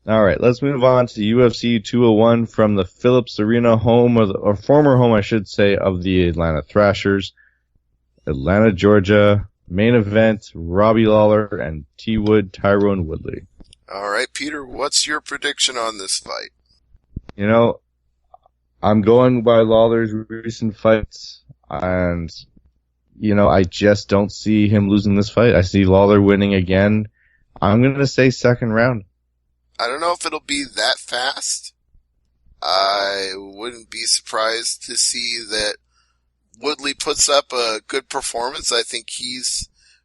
All right, let's move on to UFC 201 from the Phillips Arena home, or former home, I should say, of the Atlanta Thrashers. Atlanta, Georgia, main event, Robbie Lawler and Tyrone Woodley. All right, Peter, what's your prediction on this fight? You know, I'm going by Lawler's recent fights, and, you know, I just don't see him losing this fight. I see Lawler winning again. I'm going to say second round. I don't know if it'll be that fast. I wouldn't be surprised to see that Woodley puts up a good performance. I think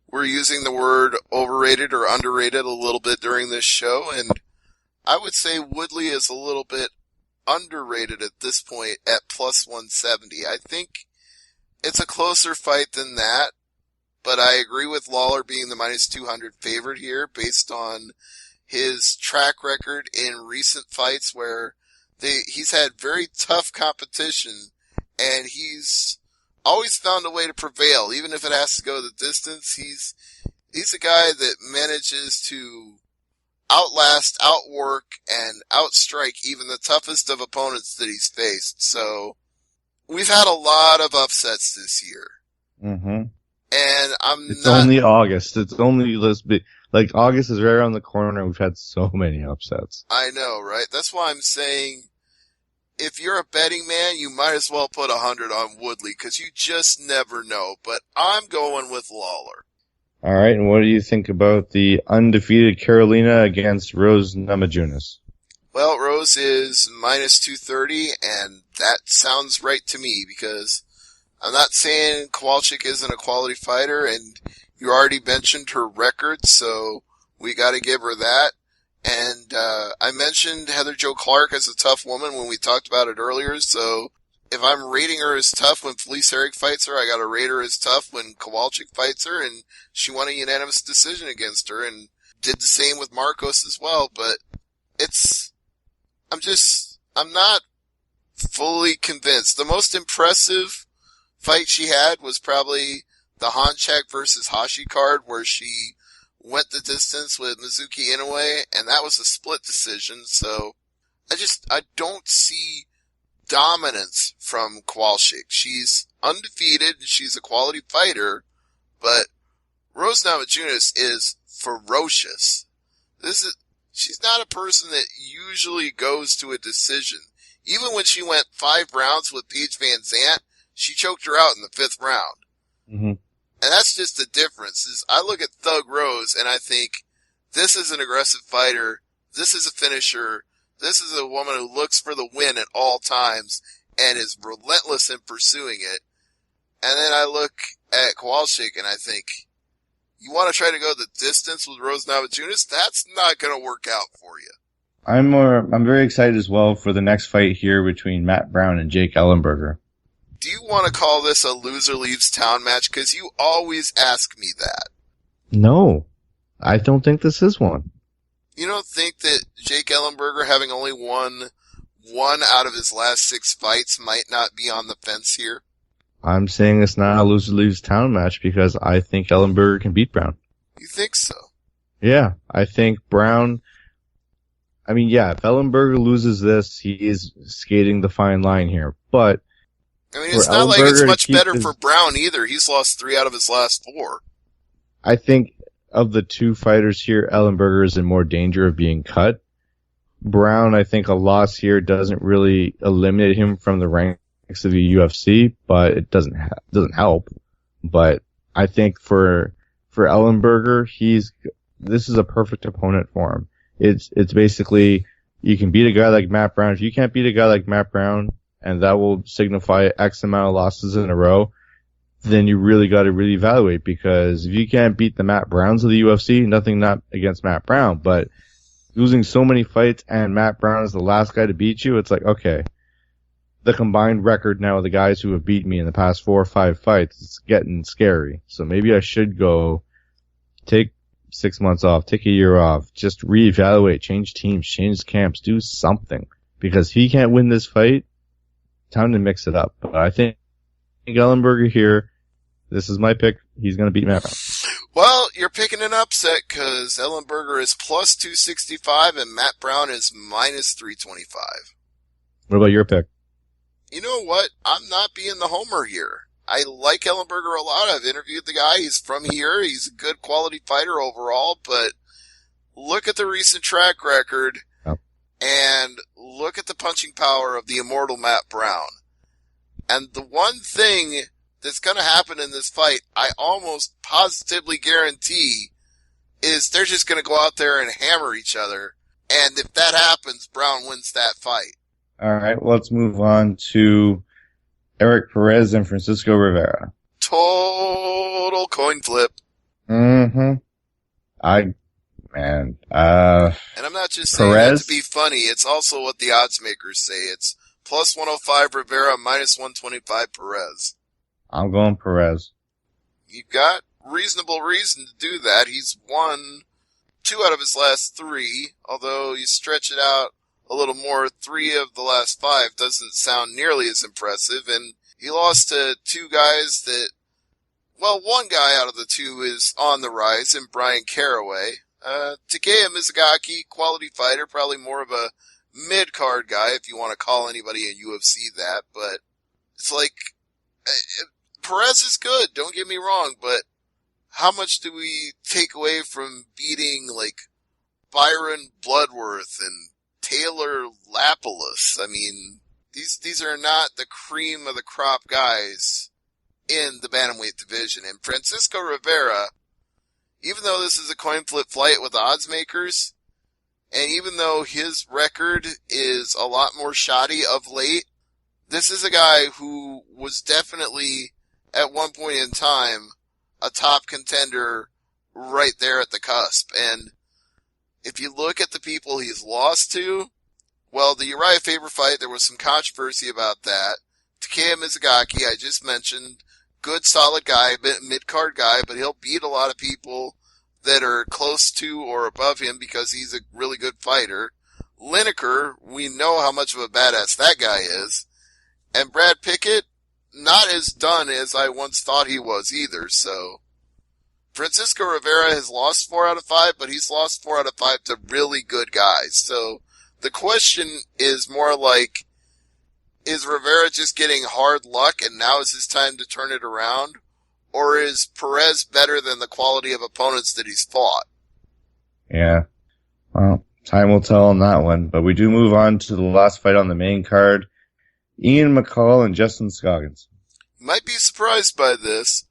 we're using the word overrated or underrated a little bit during this show, and I would say Woodley is a little bit underrated at this point at plus 170. I think it's a closer fight than that, but I agree with Lawler being the minus 200 favorite here based on his track record in recent fights where he's had very tough competition and he's always found a way to prevail, even if it has to go the distance. He's a guy that manages to outlast, outwork, and outstrike even the toughest of opponents that he's faced. So we've had a lot of upsets this year. Mm-hmm. And it's only August. It's only like August is right around the corner and we've had so many upsets. I know, right? That's why I'm saying if you're a betting man, you might as well put 100 on Woodley because you just never know. But I'm going with Lawler. All right, and what do you think about the undefeated Carolina against Rose Namajunas? Well, Rose is minus 230, and that sounds right to me because I'm not saying Kowalczyk isn't a quality fighter, and you already mentioned her record, so we got to give her that. And I mentioned Heather Jo Clark as a tough woman when we talked about it earlier, so if I'm rating her as tough when Felice Herrig fights her, I got to rate her as tough when Kowalczyk fights her, and she won a unanimous decision against her, and did the same with Marcos as well. But I'm not fully convinced. The most impressive fight she had was probably the Honchak versus Hashi card, where she went the distance with Mizuki Inoue, and that was a split decision. So I don't see dominance from Kowalczyk. She's undefeated and she's a quality fighter, but Rose Namajunas is ferocious. She's not a person that usually goes to a decision. Even when she went 5 rounds with Paige Van Zandt, she choked her out in the 5th round. Mm-hmm. And that's just the difference. Is I look at Thug Rose and I think this is an aggressive fighter. This is a finisher. This is a woman who looks for the win at all times and is relentless in pursuing it. And then I look at Kowalczyk and I think, you want to try to go the distance with Rose Namajunas? That's not going to work out for you. I'm very excited as well for the next fight here between Matt Brown and Jake Ellenberger. Do you want to call this a loser leaves town match? Because you always ask me that. No, I don't think this is one. You don't think that Jake Ellenberger, having only won 1 out of his last 6 fights, might not be on the fence here? I'm saying it's not a loser leaves town match because I think Ellenberger can beat Brown. You think so? Yeah, I think Brown. I mean, yeah, if Ellenberger loses this, he is skating the fine line here. But I mean, it's not like it's much better for Brown either. He's lost 3 out of his last 4. I think of the 2 fighters here, Ellenberger is in more danger of being cut. Brown, I think a loss here doesn't really eliminate him from the ranks of the UFC, but it doesn't help. But I think for Ellenberger, this is a perfect opponent for him. It's basically, you can beat a guy like Matt Brown. If you can't beat a guy like Matt Brown, and that will signify X amount of losses in a row, then you really got to really evaluate, because if you can't beat the Matt Browns of the UFC, nothing not against Matt Brown, but losing so many fights and Matt Brown is the last guy to beat you, it's like, okay, the combined record now of the guys who have beat me in the past 4 or 5 fights, it's getting scary. So maybe I should go take 6 months off, take a year off, just reevaluate, change teams, change camps, do something. Because if he can't win this fight, time to mix it up. But I think Ellenberger here, this is my pick, he's going to beat Matt Brown. Well, you're picking an upset because Ellenberger is plus 265 and Matt Brown is minus 325. What about your pick? You know what? I'm not being the homer here. I like Ellenberger a lot. I've interviewed the guy. He's from here. He's a good quality fighter overall, but look at the recent track record and look at the punching power of the immortal Matt Brown. And the one thing that's going to happen in this fight, I almost positively guarantee, is they're just going to go out there and hammer each other. And if that happens, Brown wins that fight. All right, let's move on to Eric Perez and Francisco Rivera. Total coin flip. Mm-hmm. And I'm not just saying Perez? that to be funny. It's also what the odds makers say. It's plus 105 Rivera, minus 125 Perez. I'm going Perez. You've got reasonable reason to do that. He's won 2 out of his last 3, although you stretch it out a little more, 3 of the last 5 doesn't sound nearly as impressive, and he lost to 2 guys that, well, 1 guy out of the 2 is on the rise, in Brian Caraway. Takeya Mizugaki, quality fighter, probably more of a mid-card guy, if you want to call anybody in UFC that, but it's like, Perez is good, don't get me wrong, but how much do we take away from beating, like, Byron Bloodworth and Taylor Lapalus? I mean, these are not the cream of the crop guys in the bantamweight division. And Francisco Rivera, even though this is a coin flip fight with odds makers, and even though his record is a lot more shoddy of late, this is a guy who was definitely, at one point in time, a top contender right there at the cusp. And if you look at the people he's lost to, well, the Uriah Faber fight, there was some controversy about that. Takeya Mizugaki, I just mentioned, good, solid guy, mid-card guy, but he'll beat a lot of people that are close to or above him because he's a really good fighter. Lineker, we know how much of a badass that guy is. And Brad Pickett, not as done as I once thought he was either, so Francisco Rivera has lost 4 out of 5, but he's lost 4 out of 5 to really good guys. So the question is more like, is Rivera just getting hard luck and now is his time to turn it around? Or is Perez better than the quality of opponents that he's fought? Yeah. Well, time will tell on that one. But we do move on to the last fight on the main card. Ian McCall and Justin Scoggins. You might be surprised by this.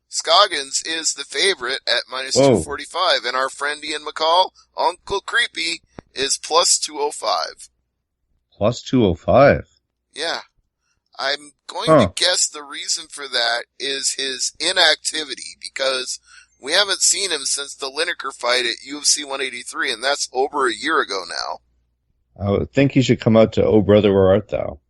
Scoggins is the favorite at minus 245, and our friend Ian McCall, Uncle Creepy, is plus 205. Plus 205? Yeah. I'm going to guess the reason for that is his inactivity, because we haven't seen him since the Lineker fight at UFC 183, and that's over a year ago now. I would think he should come out to Oh Brother, Where Art Thou?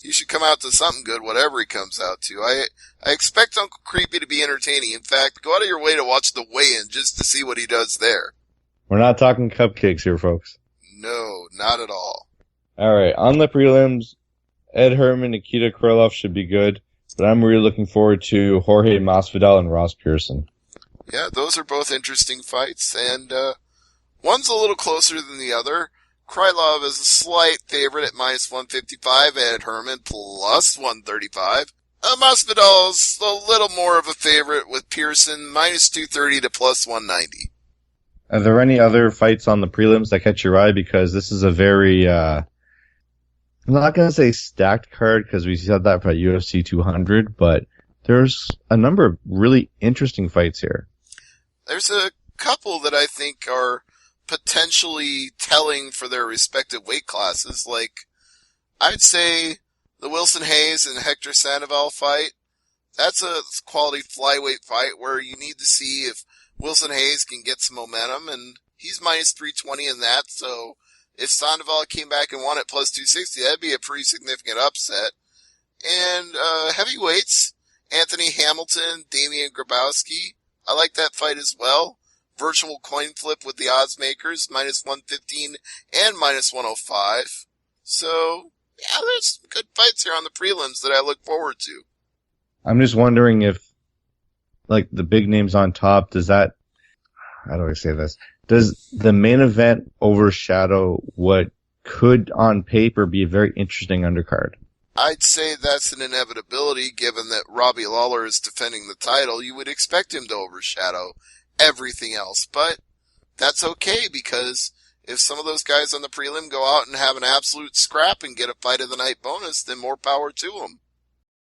He should come out to something good, whatever he comes out to. I expect Uncle Creepy to be entertaining. In fact, go out of your way to watch the weigh-in just to see what he does there. We're not talking cupcakes here, folks. No, not at all. All right, on the prelims, Ed Herman, Nikita Krylov should be good, but I'm really looking forward to Jorge Masvidal and Ross Pearson. Yeah, those are both interesting fights, and one's a little closer than the other. Krylov is a slight favorite at minus 155, Ed Herman plus 135. Masvidal's a little more of a favorite with Pearson, minus 230 to plus 190. Are there any other fights on the prelims that catch your eye? Because this is a very, I'm not going to say stacked card because we said that for UFC 200, but there's a number of really interesting fights here. There's a couple that I think are potentially telling for their respective weight classes. Like, I'd say the Wilson Hayes and Hector Sandoval fight, that's a quality flyweight fight where you need to see if Wilson Hayes can get some momentum, and he's minus 320 in that, so if Sandoval came back and won at plus 260, that'd be a pretty significant upset. And heavyweights, Anthony Hamilton, Damian Grabowski, I like that fight as well. Virtual coin flip with the odds makers, minus 115 and minus 105. So, yeah, there's some good fights here on the prelims that I look forward to. I'm just wondering if, like, the big names on top, does that how do I say this? Does the main event overshadow what could on paper be a very interesting undercard? I'd say that's an inevitability given that Robbie Lawler is defending the title. You would expect him to overshadow everything else, but that's okay because if some of those guys on the prelim go out and have an absolute scrap and get a fight of the night bonus, then more power to them.